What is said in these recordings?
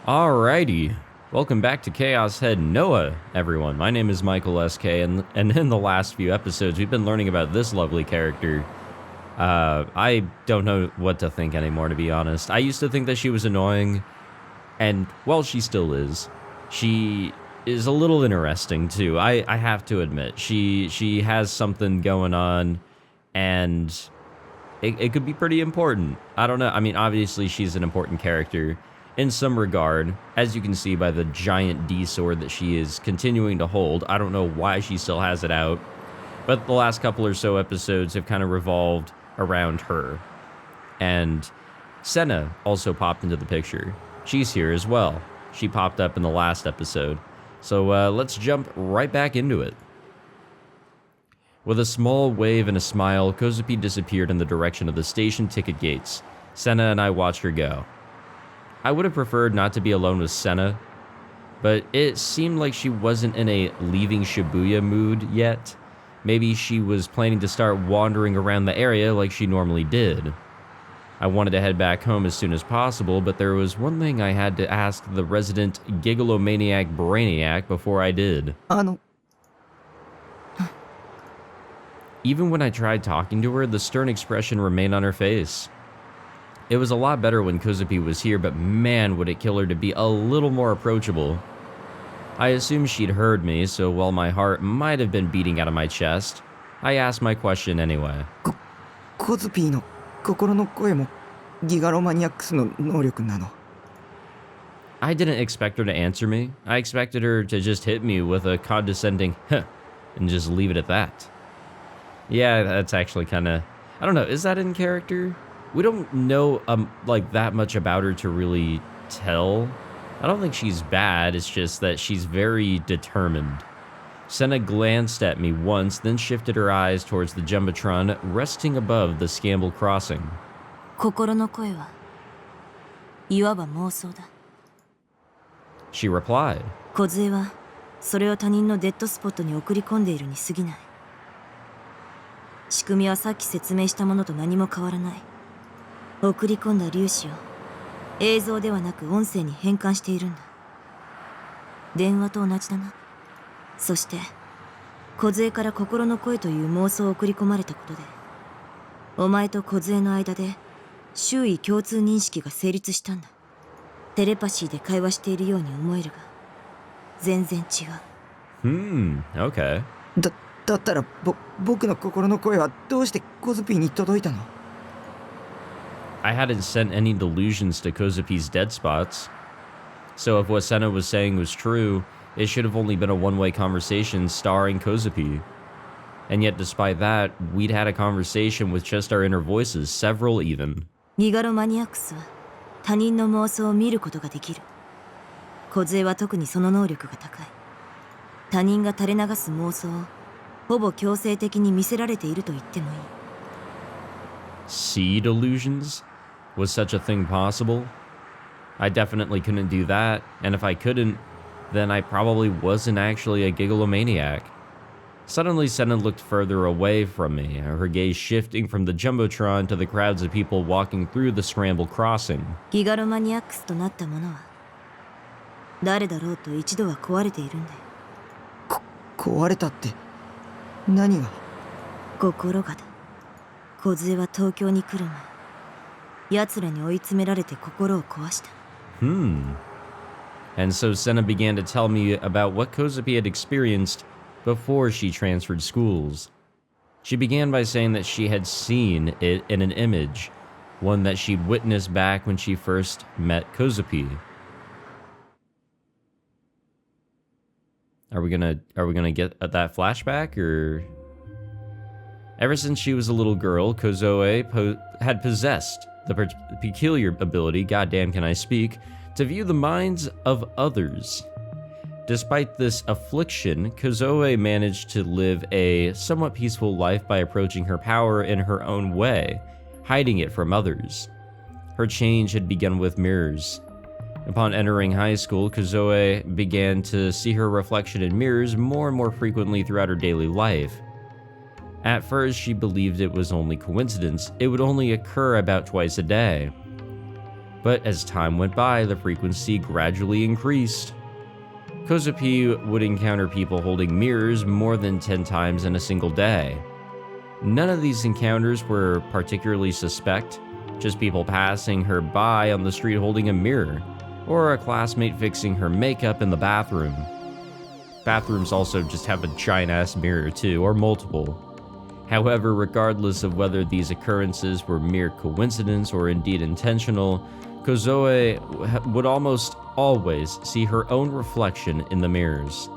Alrighty, welcome back to Chaos Head Noah, everyone. My name is Michael SK, and in the last few episodes, we've been learning about this lovely character. I don't know what to think anymore, to be honest. I used to think that she was annoying, and, well, she still is. She is a little interesting, too, I have to admit. She has something going on, and it could be pretty important. I don't know, I mean, obviously she's an important character in some regard, as you can see by the giant D-sword that she is continuing to hold. I don't know why she still has it out, but the last couple or so episodes have kind of revolved around her. And Senna also popped into the picture. She's here as well. She popped up in the last episode. So let's jump right back into it. With a small wave and a smile, Kozupi disappeared in the direction of the station ticket gates. Senna and I watched her go. I would have preferred not to be alone with Senna, but it seemed like she wasn't in a leaving Shibuya mood yet. Maybe she was planning to start wandering around the area like she normally did. I wanted to head back home as soon as possible, but there was one thing I had to ask the resident gigolomaniac brainiac before I did. Even when I tried talking to her, the stern expression remained on her face. It was a lot better when Kozupi was here, but man, would it kill her to be a little more approachable. I assumed she'd heard me, so while my heart might have been beating out of my chest, I asked my question anyway. コズピーの心の声もギガロマニアックスの能力なの? I didn't expect her to answer me. I expected her to just hit me with a condescending huh, and just leave it at that. Yeah, that's actually kinda, I don't know, is that in character? We don't know like that much about her to really tell. I don't think she's bad, it's just that she's very determined. Senna glanced at me once, then shifted her eyes towards the Jumbotron resting above the Scamble crossing. 心の声はいわば妄想だ. She replied. 梢はそれを他人のデッドスポットに送り込んでいるに過ぎない。仕組みはさっき説明したものと何も変わらない。送り込んだ粒子を映像ではなく音声に変換しているんだ。電話と同じだな。そして梢から心の声という妄想を送り込まれたことで、お前と梢の間で周囲共通認識が成立したんだ。テレパシーで会話しているように思えるが、全然違う。Okay. だったら僕の心の声はどうしてコズピーに届いたの? I hadn't sent any delusions to Kozupi's dead spots. So if what Senna was saying was true, it should have only been a one-way conversation starring Kozupi. And yet despite that, we'd had a conversation with just our inner voices, several even. ギガロマニアックスは他人の妄想を見ることができる。梢は特にその能力が高い。他人が垂れ流す妄想をほぼ強制的に見せられていると言ってもいい。See delusions? Was such a thing possible? I definitely couldn't do that, and if I couldn't, then I probably wasn't actually a gigolomaniac. Suddenly, Senna looked further away from me, her gaze shifting from the Jumbotron to the crowds of people walking through the Scramble crossing. ギガロマニアックスとなったものは誰だろうと一度は壊れているんだよ。壊れたって何が? 心がだ。梢は東京に来る前、奴らに追い詰められて心を壊した。And so Senna began to tell me about what Kozupi had experienced before she transferred schools. She began by saying that she had seen it in an image, one that she'd witnessed back when she first met Kozupi. Are we gonna get that flashback, or? Ever since she was a little girl, Kozoe had possessed the peculiar ability, goddamn can I speak, to view the minds of others. Despite this affliction, Kozoe managed to live a somewhat peaceful life by approaching her power in her own way, hiding it from others. Her change had begun with mirrors. Upon entering high school, Kozoe began to see her reflection in mirrors more and more frequently throughout her daily life. At first, she believed it was only coincidence. It would only occur about twice a day. But as time went by, the frequency gradually increased. Kozupi would encounter people holding mirrors more than 10 times in a single day. None of these encounters were particularly suspect, just people passing her by on the street holding a mirror, or a classmate fixing her makeup in the bathroom. Bathrooms also just have a giant-ass mirror too, or multiple. However, regardless of whether these occurrences were mere coincidence or indeed intentional, Kozoe would almost always see her own reflection in the mirrors.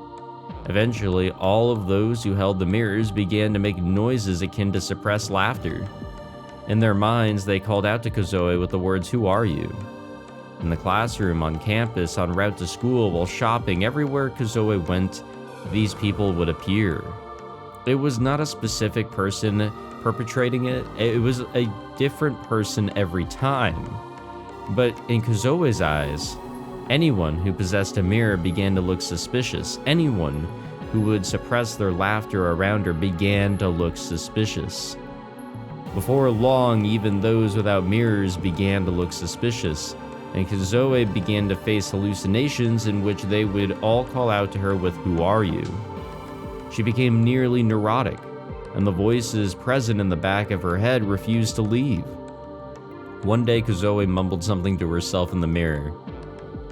Eventually, all of those who held the mirrors began to make noises akin to suppressed laughter. In their minds, they called out to Kozoe with the words, "Who are you?" In the classroom, on campus, on route to school, while shopping, everywhere Kozoe went, these people would appear. It was not a specific person perpetrating it, it was a different person every time. But in Kozoe's eyes, anyone who possessed a mirror began to look suspicious. Anyone who would suppress their laughter around her began to look suspicious. Before long, even those without mirrors began to look suspicious, and Kozoe began to face hallucinations in which they would all call out to her with, "Who are you?" She became nearly neurotic, and the voices present in the back of her head refused to leave. One day, Kozoe mumbled something to herself in the mirror.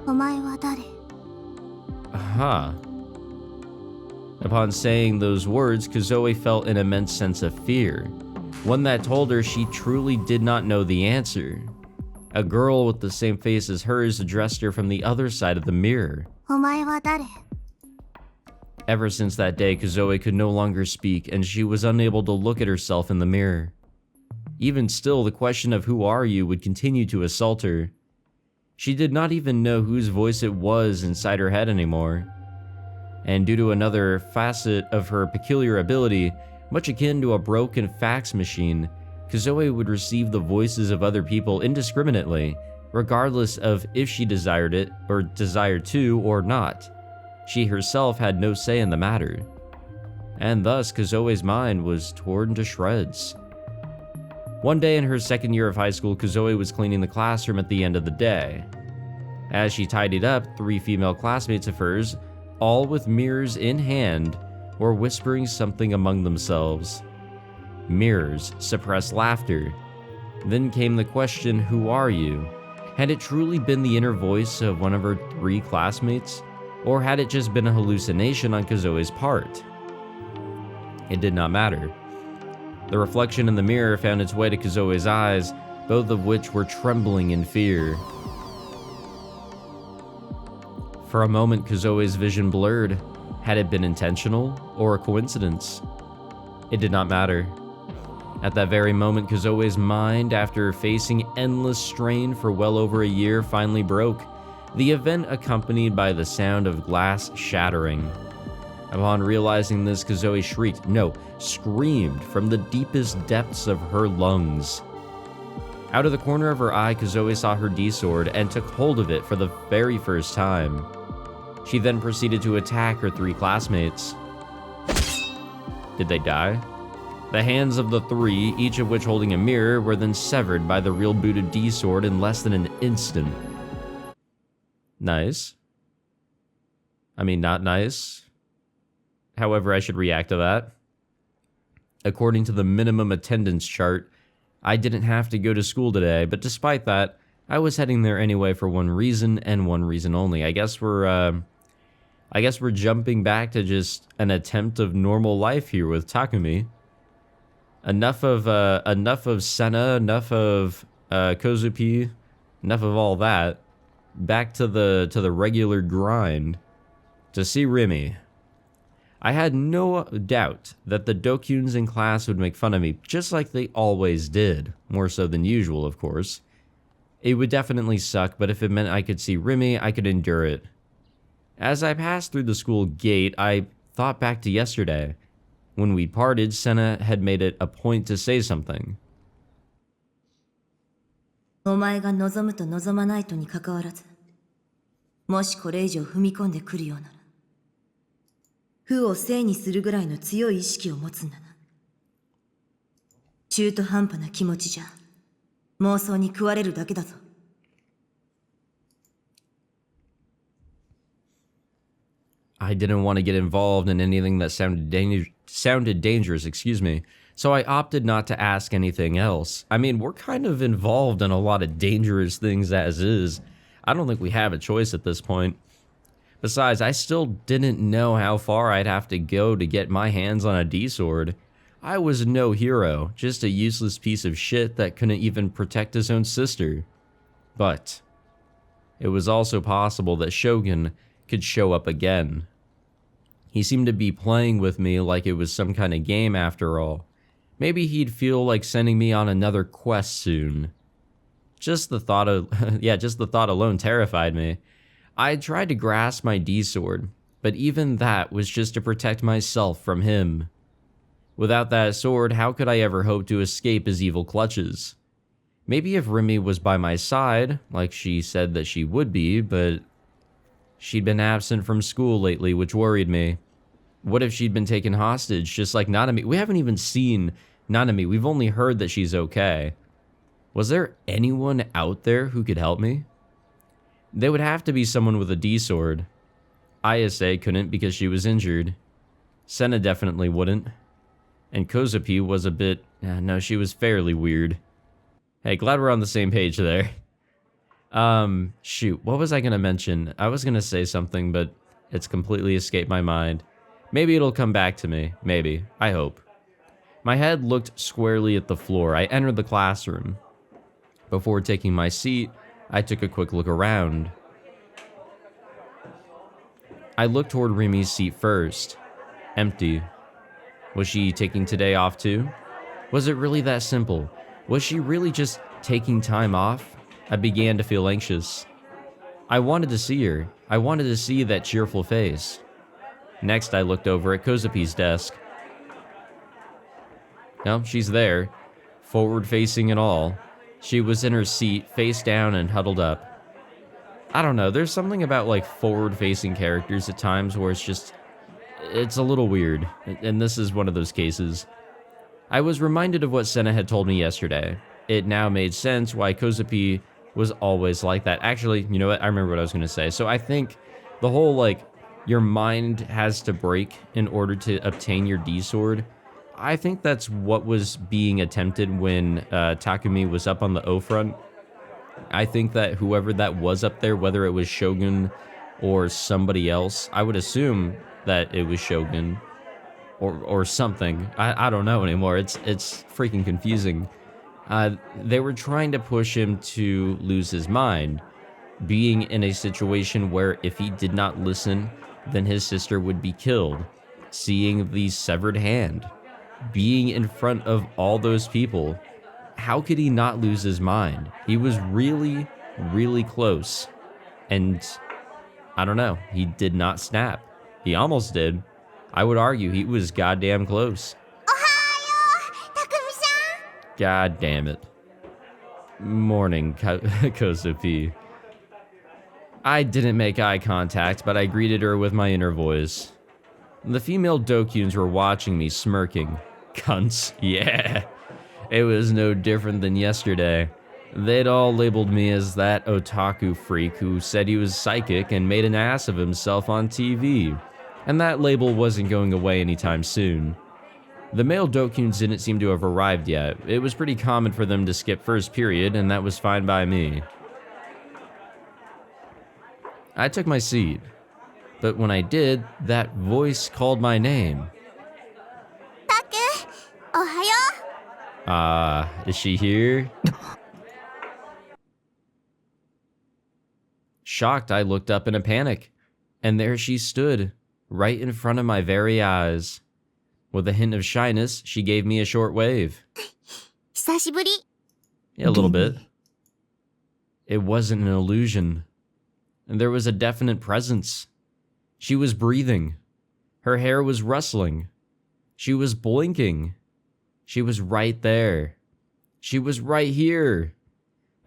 お前は誰? Aha. Upon saying those words, Kozoe felt an immense sense of fear, one that told her she truly did not know the answer. A girl with the same face as hers addressed her from the other side of the mirror. お前は誰? Ever since that day, Kozoe could no longer speak, and she was unable to look at herself in the mirror. Even still, the question of "Who are you?" would continue to assault her. She did not even know whose voice it was inside her head anymore. And due to another facet of her peculiar ability, much akin to a broken fax machine, Kozoe would receive the voices of other people indiscriminately, regardless of if she desired it or desired to or not. She herself had no say in the matter. And thus, Kozoe's mind was torn to shreds. One day in her second year of high school, Kozoe was cleaning the classroom at the end of the day. As she tidied up, 3 female classmates of hers, all with mirrors in hand, were whispering something among themselves. Mirrors suppressed laughter. Then came the question, "Who are you?" Had it truly been the inner voice of one of her 3 classmates? Or had it just been a hallucination on Kozoe's part? It did not matter. The reflection in the mirror found its way to Kozoe's eyes, both of which were trembling in fear. For a moment, Kozoe's vision blurred. Had it been intentional or a coincidence? It did not matter. At that very moment, Kozoe's mind, after facing endless strain for well over a year, finally broke. The event accompanied by the sound of glass shattering. Upon realizing this, Kozoe shrieked, no, screamed from the deepest depths of her lungs. Out of the corner of her eye, Kozoe saw her D-sword and took hold of it for the very first time. She then proceeded to attack her 3 classmates. Did they die? The hands of the 3, each of which holding a mirror, were then severed by the real Buddha D-sword in less than an instant. Nice. I mean, not nice. However, I should react to that. According to the minimum attendance chart, I didn't have to go to school today, but despite that, I was heading there anyway for one reason and one reason only. I guess we're jumping back to just an attempt of normal life here with Takumi. Enough of Senna, enough of Kozupi, enough of all that. Back to the regular grind to see Rimi. I had no doubt that the Dokuns in class would make fun of me, just like they always did, more so than usual, of course. It would definitely suck, but if it meant I could see Rimi, I could endure it. As I passed through the school gate, I thought back to yesterday. When we parted, Senna had made it a point to say something. お前が望むと望まないとに関わらず、もしこれ以上踏み込んでくるようなら、負を正にするぐらいの強い意識を持つんだな。中途半端な気持ちじゃ、妄想に食われるだけだぞ。I didn't want to get involved in anything that sounded dangerous, excuse me. So I opted not to ask anything else. I mean, we're kind of involved in a lot of dangerous things as is. I don't think we have a choice at this point. Besides, I still didn't know how far I'd have to go to get my hands on a D-sword. I was no hero, just a useless piece of shit that couldn't even protect his own sister. But it was also possible that Shogun could show up again. He seemed to be playing with me like it was some kind of game after all. Maybe he'd feel like sending me on another quest soon. Just the thought alone terrified me. I tried to grasp my D-sword, but even that was just to protect myself from him. Without that sword, how could I ever hope to escape his evil clutches? Maybe if Rimi was by my side, like she said that she would be, but she'd been absent from school lately, which worried me. What if she'd been taken hostage, just like Nanami? We haven't even seen Nanami, we've only heard that she's okay. Was there anyone out there who could help me? They would have to be someone with a D-sword. Ayase couldn't because she was injured. Senna definitely wouldn't. And Kozupi was a bit... no, she was fairly weird. Hey, glad we're on the same page there. Shoot, what was I gonna mention? I was gonna say something, but it's completely escaped my mind. Maybe it'll come back to me. Maybe. I hope. My head looked squarely at the floor. I entered the classroom. Before taking my seat, I took a quick look around. I looked toward Rimi's seat first. Empty. Was she taking today off too? Was it really that simple? Was she really just taking time off? I began to feel anxious. I wanted to see her. I wanted to see that cheerful face. Next, I looked over at Kozupi's desk. No, she's there, forward-facing and all. She was in her seat, face down and huddled up. I don't know, there's something about like forward-facing characters at times where it's a little weird, and this is one of those cases. I was reminded of what Senna had told me yesterday. It now made sense why Kozupi was always like that. Actually, you know what, I remember what I was going to say. So I think the whole like, your mind has to break in order to obtain your D-sword, I think that's what was being attempted when Takumi was up on the O front. I think that whoever that was up there, whether it was Shogun or somebody else, I would assume that it was Shogun or something. I don't know anymore. It's freaking confusing. They were trying to push him to lose his mind, being in a situation where if he did not listen, then his sister would be killed. Seeing the severed hand, being in front of all those people, how could he not lose his mind? He was really, really close. And I don't know, he did not snap. He almost did. I would argue he was goddamn close. God damn it. Morning, Kozupi. I didn't make eye contact, but I greeted her with my inner voice. The female Dokuns were watching me, smirking. Cunts, yeah. It was no different than yesterday. They'd all labeled me as that otaku freak who said he was psychic and made an ass of himself on TV. And that label wasn't going away anytime soon. The male Dokuns didn't seem to have arrived yet. It was pretty common for them to skip first period, and that was fine by me. I took my seat, but when I did, that voice called my name. Taku, ohayo? Is she here? Shocked, I looked up in a panic, and there she stood, right in front of my very eyes. With a hint of shyness, she gave me a short wave. Hisashiburi. Yeah, a little bit. It wasn't an illusion. And there was a definite presence. She was breathing. Her hair was rustling. She was blinking. She was right there. She was right here.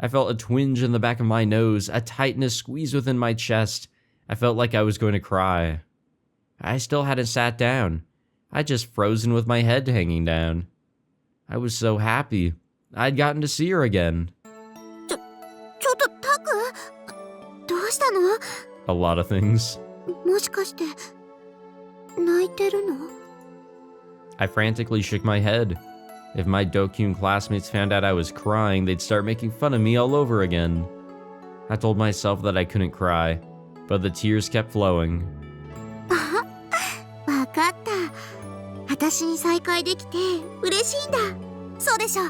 I felt a twinge in the back of my nose, a tightness squeezed within my chest. I felt like I was going to cry. I still hadn't sat down. I'd just frozen with my head hanging down. I was so happy. I'd gotten to see her again. A lot of things. 泣いてるの？ I frantically shook my head. If my Dokyun classmates found out I was crying, they'd start making fun of me all over again. I told myself that I couldn't cry, but the tears kept flowing. わかった。私に再会できて嬉しいんだ。そうでしょ。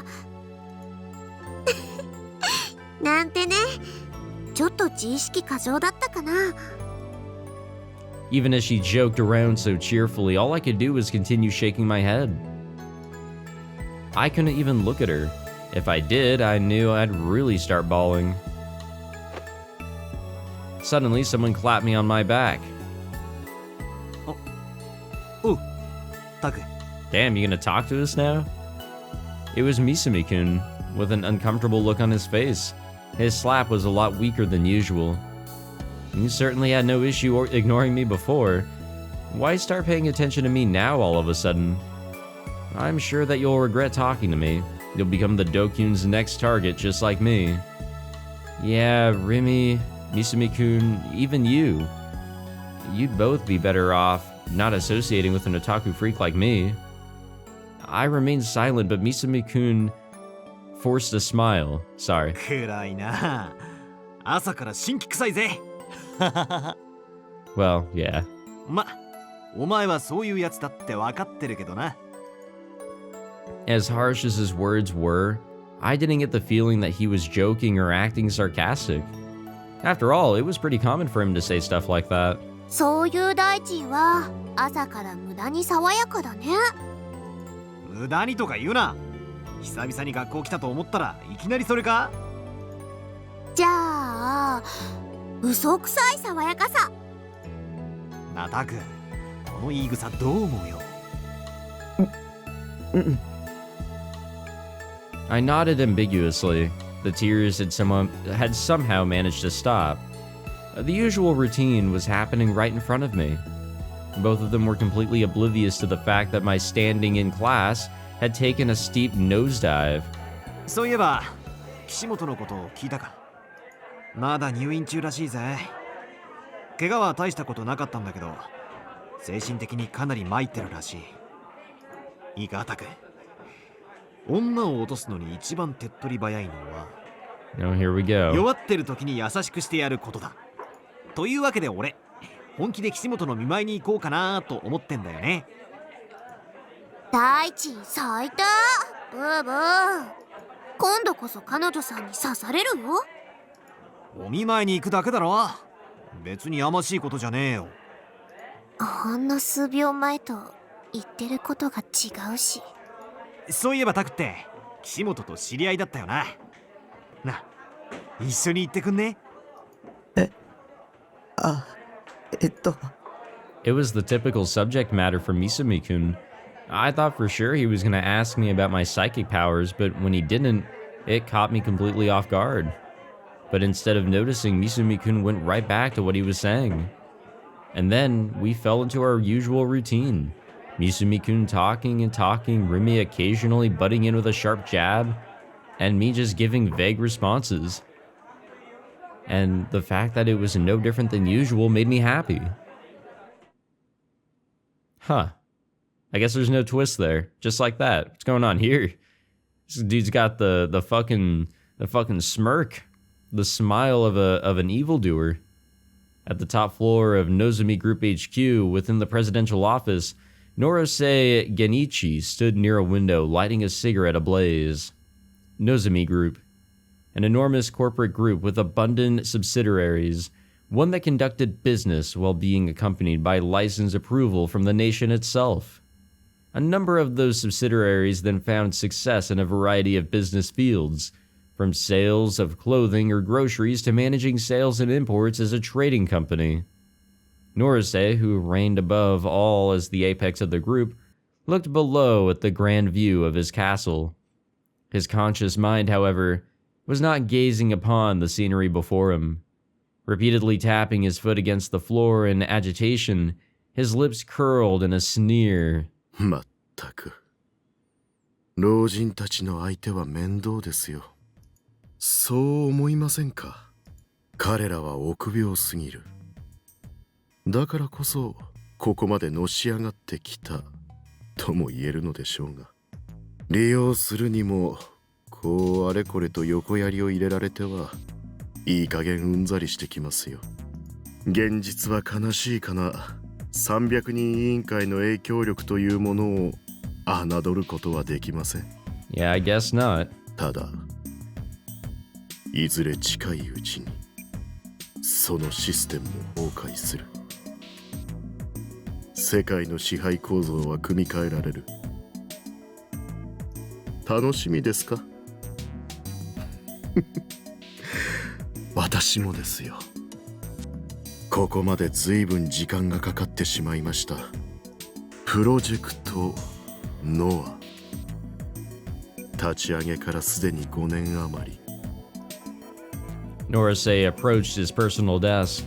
なんてね。ちょっと自意識過剰だったかな。Even as she joked around so cheerfully, all I could do was continue shaking my head. I couldn't even look at her. If I did, I knew I'd really start bawling. Suddenly, someone clapped me on my back. Oh, Taku. Damn, you gonna talk to us now? It was Misumi-kun, with an uncomfortable look on his face. His slap was a lot weaker than usual. You certainly had no issue ignoring me before. Why start paying attention to me now all of a sudden? I'm sure that you'll regret talking to me. You'll become the Dokyun's next target just like me. Yeah, Rimi, Misumi-kun, even you. You'd both be better off not associating with an otaku freak like me. I remained silent, but Misumi-kun forced a smile. Sorry. 暗いな。朝から新規臭いぜ。Well, yeah. お前はそういうやつだって分かってるけどな。As harsh as his words were, I didn't get the feeling that he was joking or acting sarcastic. After all, it was pretty common for him to say stuff like that. そういう大臣は朝から無駄に爽やかだね。無駄にとか言うな。久々に学校来たと思ったらいきなりそれか？じゃあ、嘘くさい爽やかさ。なたく、この言い草どう思うよ。I nodded ambiguously. The tears had somehow managed to stop. The usual routine was happening right in front of me. Both of them were completely oblivious to the fact that my standing in class had taken a steep nosedive. そういえば、岸本のことを聞いたか？まだ入院中らしいぜ。怪我は大したことなかったんだけど、精神的にかなり参ってるらしい。いいか、タク。女を落とすのに一番手っ取り早いのは、Oh, here we go. 弱ってる時に優しくしてやることだ。というわけで俺、本気で岸本の見舞いに行こうかなと思ってんだよね。大地最低。ブーブー。今度こそ彼女さんに刺されるよ。お見舞いに行くだけだろ。別にやましいことじゃねえよ。ほんの数秒前と言ってることが違うし。そういえばタクって岸本と知り合いだったよな。な、一緒に行ってくんね？It was the typical subject matter for Misumi-kun. I thought for sure he was going to ask me about my psychic powers, but when he didn't, it caught me completely off guard. But instead of noticing, Misumi-kun went right back to what he was saying. And then we fell into our usual routine. Misumi-kun talking and talking, Rimi occasionally butting in with a sharp jab, and me just giving vague responses. And the fact that it was no different than usual made me happy. Huh. I guess there's no twist there. Just like that. What's going on here? This dude's got the fucking smirk. The smile of an evildoer. At the top floor of Nozomi Group HQ, within the presidential office, Norose Genichi stood near a window, lighting a cigarette ablaze. Nozomi Group, an enormous corporate group with abundant subsidiaries, one that conducted business while being accompanied by license approval from the nation itself. A number of those subsidiaries then found success in a variety of business fields, from sales of clothing or groceries to managing sales and imports as a trading company. Norase, who reigned above all as the apex of the group, looked below at the grand view of his castle. His conscious mind, however, was not gazing upon the scenery before him. Repeatedly tapping his foot against the floor in agitation, his lips curled in a sneer. まったく。老人たちの相手は面倒ですよ。そう思いませんか？彼らは臆病すぎる。だからこそここまでのし上がってきたとも言えるのでしょうが、利用するにもこうあれこれと横槍を入れられてはいい加減うんざりしてきますよ。現実は悲しいかな。300人委員会の影響力というものを侮ることはできません。 Yeah, I guess not. ただいずれ近いうちにそのシステムも崩壊する。世界の支配構造は組み替えられる。楽しみですか？私もですよ。ここまで随分時間がかかってしまいました。プロジェクトノア、立ち上げからすでに5年余り。Norase approached his personal desk.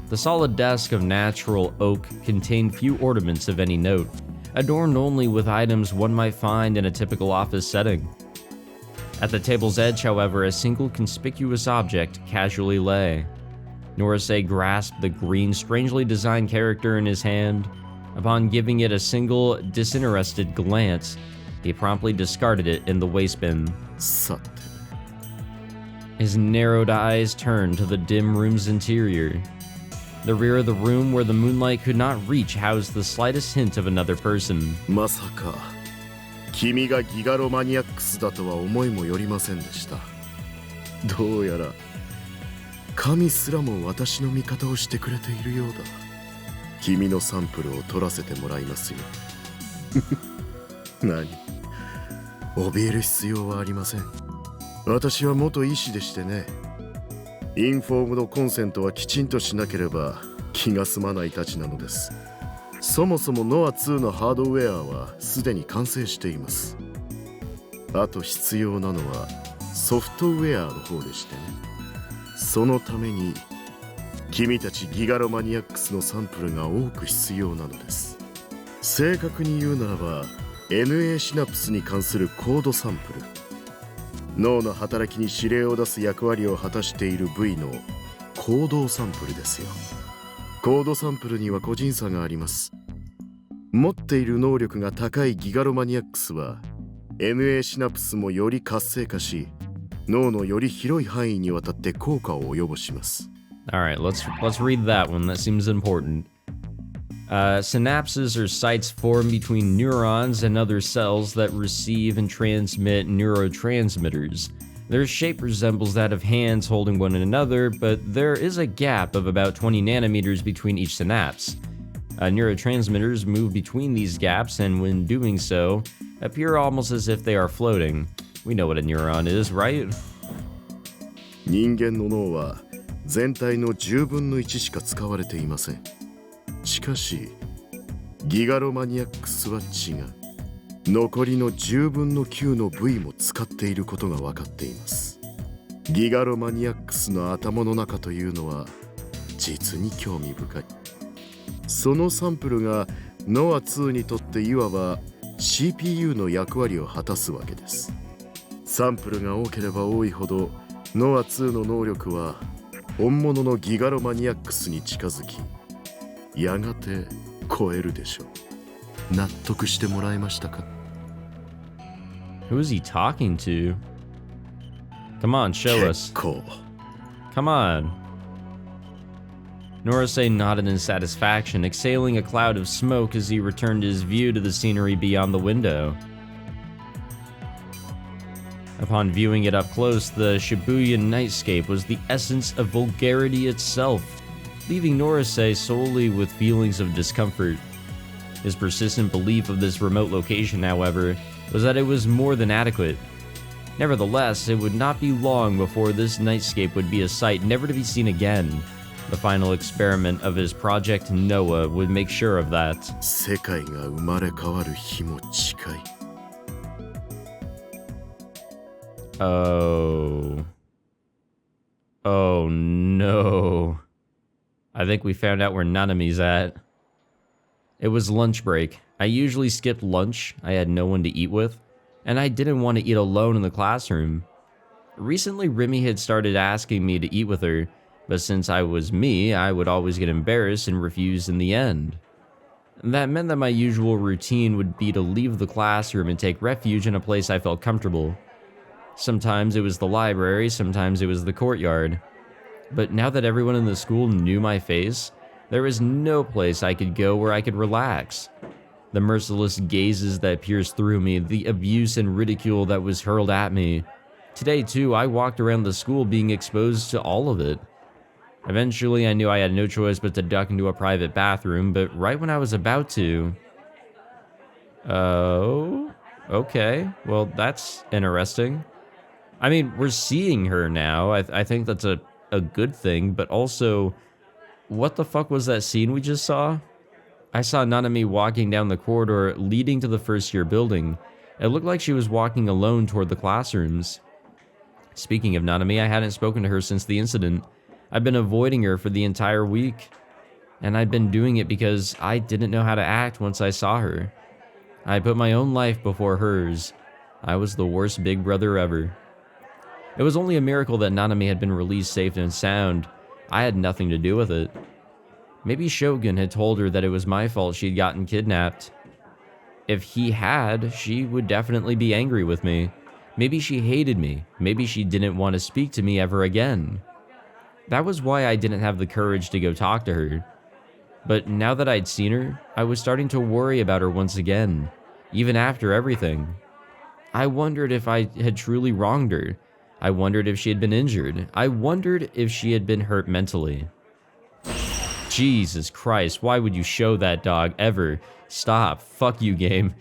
The solid desk of natural oak contained few ornaments of any note, adorned only with items one might find in a typical office setting. At the table's edge, however, a single conspicuous object casually lay. Norase grasped the green, strangely designed character in his hand. Upon giving it a single, disinterested glance, he promptly discarded it in the waste bin. さて His narrowed eyes turned to the dim room's interior. The rear of the room where the moonlight could not reach housed the slightest hint of another person. まさか君がギガロマニアックスだとは思いもよりませんでした。どうやら神すらも私の味方をしてくれているようだ。君のサンプルを取らせてもらいますよ。何？怯える必要はありません。私は元医師でしてね。インフォームドコンセントはきちんとしなければ気が済まないたちなのです。そもそもノア2のハードウェアはすでに完成しています。あと必要なのはソフトウェアの方でしてね。そのために君たちギガロマニアックスのサンプルが多く必要なのです。正確に言うならば NA シナプスに関するコードサンプル、脳の働きに指令を出す役割を果たしている部位の行動サンプルですよ。コードサンプルには個人差があります。持っている能力が高いギガロマニアックスは NA シナプスもより活性化し、脳のより広い範囲にわたって効果を及ぼします。Alright, let's read that one. That seems important. Synapses are sites formed between neurons and other cells that receive and transmit neurotransmitters. Their shape resembles that of hands holding one another, but there is a gap of about 20 nanometers between each synapse. Neurotransmitters move between these gaps, and when doing so, appear almost as if they are floating. We know what a neuron is, right? 人間の脳は全体の10分の1しか使われていません。しかしギガロマニアックスは違う。残りの10分の9の部位も使っていることが分かっています。ギガロマニアックスの頭の中というのは実に興味深い。そのサンプルがノア2にとっていわば CPU の役割を果たすわけです。サンプルが多ければ多いほどノア2の能力は本物のギガロマニアックスに近づき、やがて超えるでしょう。納得してもらえましたか？ Who is he talking to? Come on, show us. 結構。 Come on. Norase nodded in satisfaction, exhaling a cloud of smoke as he returned his view to the scenery beyond the window. Upon viewing it up close, the Shibuya nightscape was the essence of vulgarity itself, leaving Norase solely with feelings of discomfort. His persistent belief of this remote location, however, was that it was more than adequate. Nevertheless, it would not be long before this nightscape would be a sight never to be seen again. The final experiment of his Project Noah would make sure of that. 世界が生まれ変わる日も近い。Oh. Oh no. I think we found out where Nanami's at. It was lunch break. I usually skipped lunch. I had no one to eat with, and I didn't want to eat alone in the classroom. Recently, Rimi had started asking me to eat with her, but since I was me, I would always get embarrassed and refuse in the end. That meant that my usual routine would be to leave the classroom and take refuge in a place I felt comfortable. Sometimes it was the library, sometimes it was the courtyard. But now that everyone in the school knew my face, there was no place I could go where I could relax. The merciless gazes that pierced through me, the abuse and ridicule that was hurled at me. Today, too, I walked around the school being exposed to all of it. Eventually, I knew I had no choice but to duck into a private bathroom, but right when I was about to... Oh, okay. Well, that's interesting. I mean, we're seeing her now. I think that's a good thing, but also, what the fuck was that scene we just saw? I saw Nanami walking down the corridor leading to the first-year building. It looked like she was walking alone toward the classrooms. Speaking of Nanami, I hadn't spoken to her since the incident. I've been avoiding her for the entire week. And I'd been doing it because I didn't know how to act once I saw her. I put my own life before hers. I was the worst big brother ever. It was only a miracle that Nanami had been released safe and sound. I had nothing to do with it. Maybe Shogun had told her that it was my fault she'd gotten kidnapped. If he had, she would definitely be angry with me. Maybe she hated me. Maybe she didn't want to speak to me ever again. That was why I didn't have the courage to go talk to her. But now that I'd seen her, I was starting to worry about her once again, even after everything. I wondered if I had truly wronged her. I wondered if she had been injured. I wondered if she had been hurt mentally. Jesus Christ, why would you show that dog ever? Stop. Fuck you, game.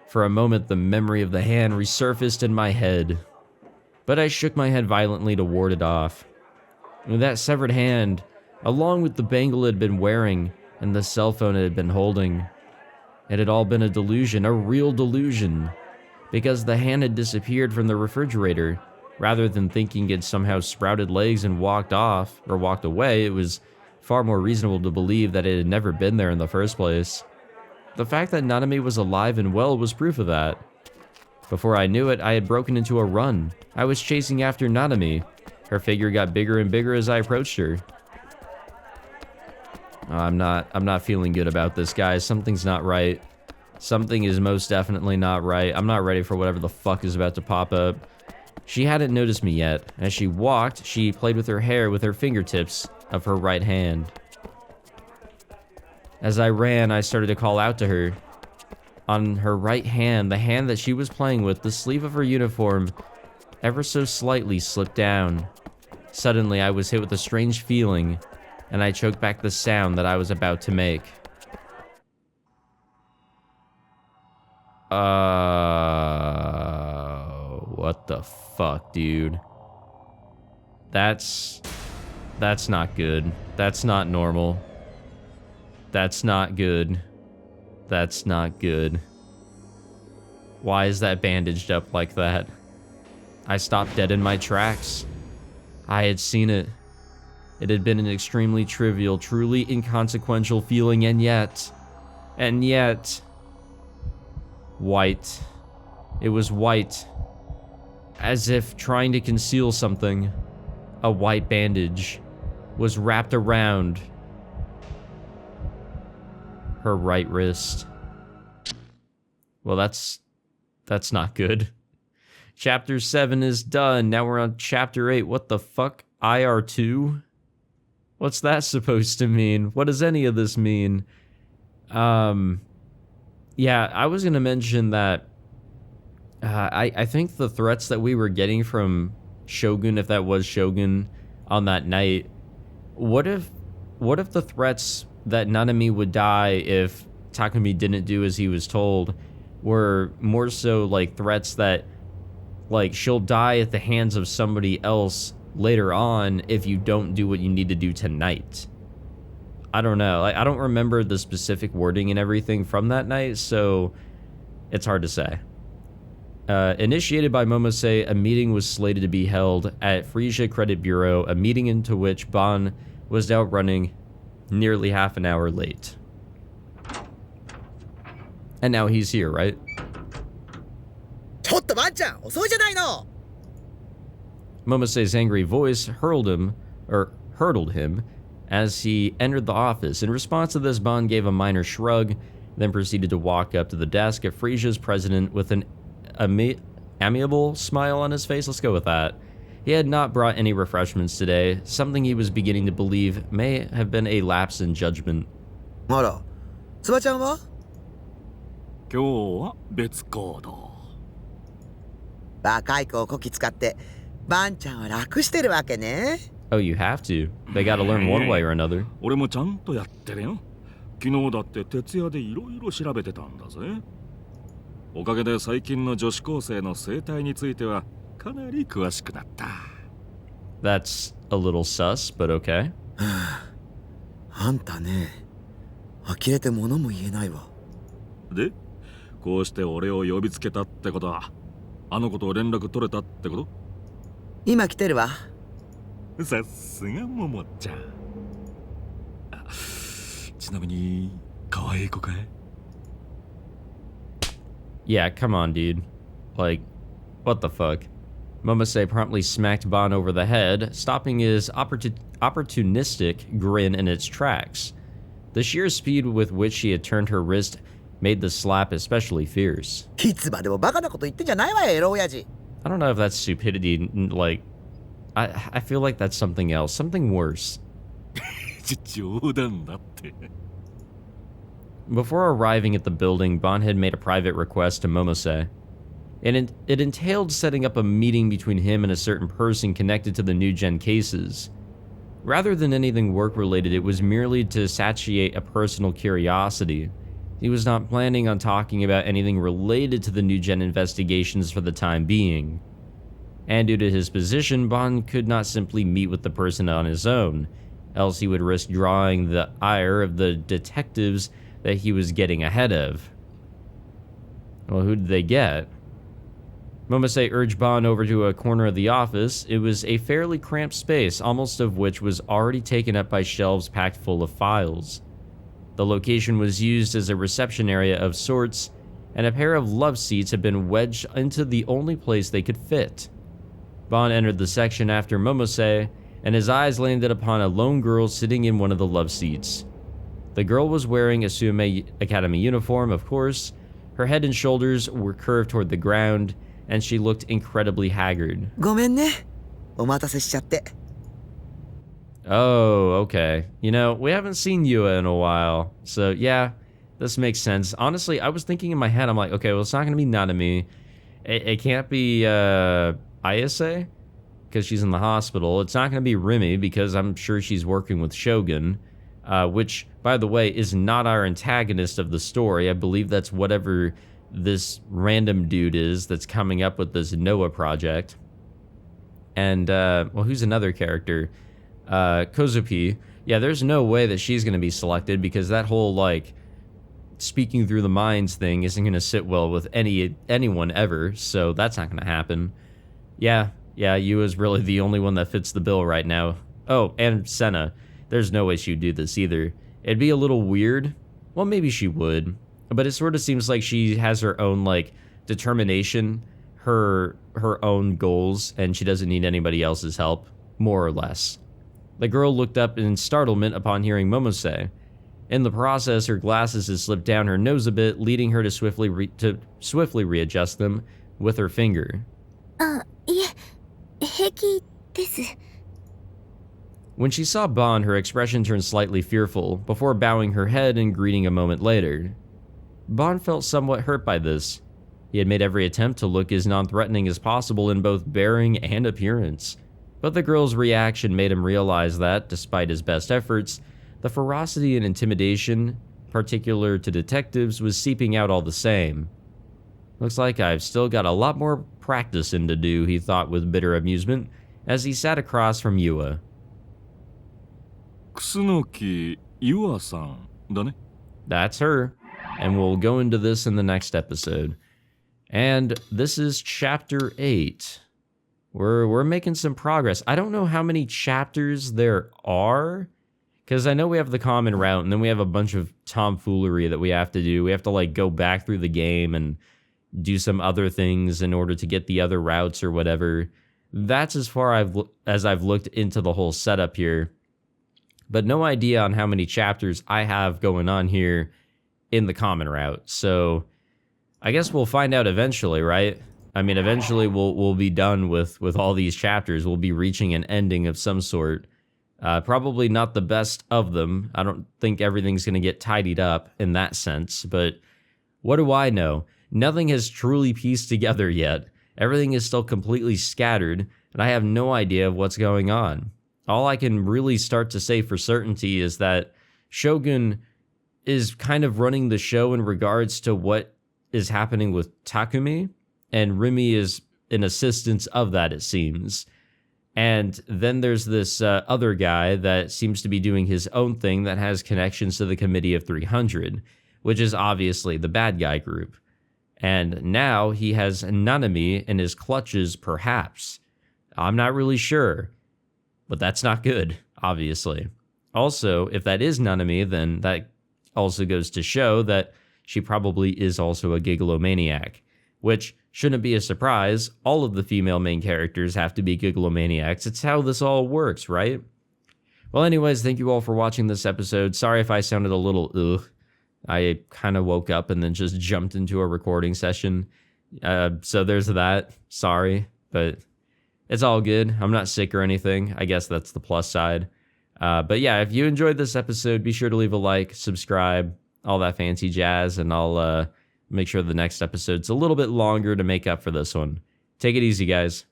For a moment, the memory of the hand resurfaced in my head. But I shook my head violently to ward it off. That severed hand, along with the bangle it had been wearing and the cell phone it had been holding, it had all been a delusion, a real delusion. Because the hand had disappeared from the refrigerator. Rather than thinking it somehow sprouted legs and walked off, or walked away, it was far more reasonable to believe that it had never been there in the first place. The fact that Nanami was alive and well was proof of that. Before I knew it, I had broken into a run. I was chasing after Nanami. Her figure got bigger and bigger as I approached her. I'm not feeling good about this, guys. Something's not right. Something is most definitely not right. I'm not ready for whatever the fuck is about to pop up. She hadn't noticed me yet. As she walked, she played with her hair with her fingertips of her right hand. As I ran, I started to call out to her. On her right hand, the hand that she was playing with, the sleeve of her uniform ever so slightly slipped down. Suddenly, I was hit with a strange feeling, and I choked back the sound that I was about to make. What the fuck, dude? That's not good. That's not normal. That's not good. That's not good. Why is that bandaged up like that? I stopped dead in my tracks. I had seen it. It had been an extremely trivial, truly inconsequential feeling, and yet, white. It was white. As if trying to conceal something. A white bandage was wrapped around her right wrist. Well, that's not good. Chapter 7 is done. Now we're on Chapter 8. What the fuck? IR2? What's that supposed to mean? What does any of this mean? Yeah, I was going to mention that I think the threats that we were getting from Shogun, if that was Shogun, on that night, what if the threats that Nanami would die if Takumi didn't do as he was told were more so like threats that, like, she'll die at the hands of somebody else later on if you don't do what you need to do tonight? I don't know. I don't remember the specific wording and everything from that night, so it's hard to say. Initiated by Momose, a meeting was slated to be held at Frisia Credit Bureau, a meeting into which Bon was now running nearly half an hour late. And now he's here, right? Momose's angry voice hurtled him as he entered the office. In response to this, Bon gave a minor shrug then proceeded to walk up to the desk of Frisia's president with an amiable smile on his face. Let's go with that. He had not brought any refreshments today, something he was beginning to believe may have been a lapse in judgment. あら、つばちゃんは？今日は別行動。若い子をこき使って、バンちゃんは楽してるわけね。Oh, you have to. They gotta learn one way or another. 俺もちゃんとやってるよ。昨日だって徹夜でいろいろ調べてたんだぜ。おかげで最近の女子高生の生態についてはかなり詳しくなった。That's a little sus, but okay. あんたね、呆れて物も言えないわ。で、こうして俺を呼びつけたってことは、あの子と連絡取れたってこと？今来てるわ。さすがももちゃん。ちなみに可愛い子かい？ Yeah, come on, dude. Like, what the fuck? Momose promptly smacked Bon over the head, stopping his opportunistic grin in its tracks. The sheer speed with which she had turned her wrist made the slap especially fierce. いつまでもバカなこと言ってんじゃないわよ、エロ親父。 I don't know if that's stupidity, like, I feel like that's something else, something worse. 冗談だって。Before arriving at the building, Bon had made a private request to Momose. And it entailed setting up a meeting between him and a certain person connected to the NewGen cases. Rather than anything work-related, it was merely to satiate a personal curiosity. He was not planning on talking about anything related to the NewGen investigations for the time being. And due to his position, Bon could not simply meet with the person on his own, else he would risk drawing the ire of the detectives that he was getting ahead of. Well, who did they get? Momose urged Bon over to a corner of the office. It was a fairly cramped space, almost of which was already taken up by shelves packed full of files. The location was used as a reception area of sorts, and a pair of love seats had been wedged into the only place they could fit. Bon entered the section after Momose, and his eyes landed upon a lone girl sitting in one of the love seats. The girl was wearing a Sume Academy uniform, of course. Her head and shoulders were curved toward the ground, and she looked incredibly haggard. ごめんね。お待たせしちゃって。Oh, okay. You know, we haven't seen Yua in a while, so yeah, this makes sense. Honestly, I was thinking in my head, I'm like, okay, well, it's not going to be Nanami. It can't be Ayase, because she's in the hospital. It's not going to be Rimi, because I'm sure she's working with Shogun, which, by the way, is not our antagonist of the story. I believe that's whatever this random dude is that's coming up with this Noah project. And, well, who's another character? Kozupi. Yeah, there's no way that she's going to be selected because that whole, like, speaking through the minds thing isn't going to sit well with anyone ever, so that's not going to happen. Yeah, Yua's really the only one that fits the bill right now. Oh, and Senna. There's no way she'd do this either. It'd be a little weird. Well, maybe she would. But it sort of seems like she has her own, like, determination, her own goals, and she doesn't need anybody else's help, more or less. The girl looked up in startlement upon hearing Momose. In the process, her glasses had slipped down her nose a bit, leading her to swiftly readjust them with her finger. いえ、平気です。 When she saw Bon, her expression turned slightly fearful, before bowing her head and greeting a moment later. Bon felt somewhat hurt by this. He had made every attempt to look as non-threatening as possible in both bearing and appearance. But the girl's reaction made him realize that, despite his best efforts, the ferocity and intimidation, particular to detectives, was seeping out all the same. Looks like I've still got a lot more practicing to do, he thought with bitter amusement, as he sat across from Yua. 楠ゆあさんだね。 That's her, and we'll go into this in the next episode. And this is chapter 8. We're making some progress. I don't know how many chapters there are, because I know we have the common route, and then we have a bunch of tomfoolery that we have to do. We have to, like, go back through the game and do some other things in order to get the other routes or whatever. That's as far as I've looked into the whole setup here. But no idea on how many chapters I have going on here in the common route. So I guess we'll find out eventually, right? I mean, eventually we'll be done with all these chapters. We'll be reaching an ending of some sort. Probably not the best of them. I don't think everything's going to get tidied up in that sense, but what do I know? Nothing has truly pieced together yet. Everything is still completely scattered, and I have no idea of what's going on. All I can really start to say for certainty is that Shogun is kind of running the show in regards to what is happening with Takumi, and Rimi is an assistant of that, it seems. And then there's this other guy that seems to be doing his own thing that has connections to the Committee of 300, which is obviously the bad guy group. And now he has Nanami in his clutches, perhaps. I'm not really sure, but that's not good, obviously. Also, if that is Nanami, then that also goes to show that she probably is also a gigolomaniac, which shouldn't be a surprise. All of the female main characters have to be gigolomaniacs. It's how this all works, right? Well, anyways, thank you all for watching this episode. Sorry if I sounded a little ugh. I kind of woke up and then just jumped into a recording session. So there's that. Sorry, but it's all good. I'm not sick or anything. I guess that's the plus side. But yeah, if you enjoyed this episode, be sure to leave a like, subscribe, all that fancy jazz, and I'll make sure the next episode's a little bit longer to make up for this one. Take it easy, guys.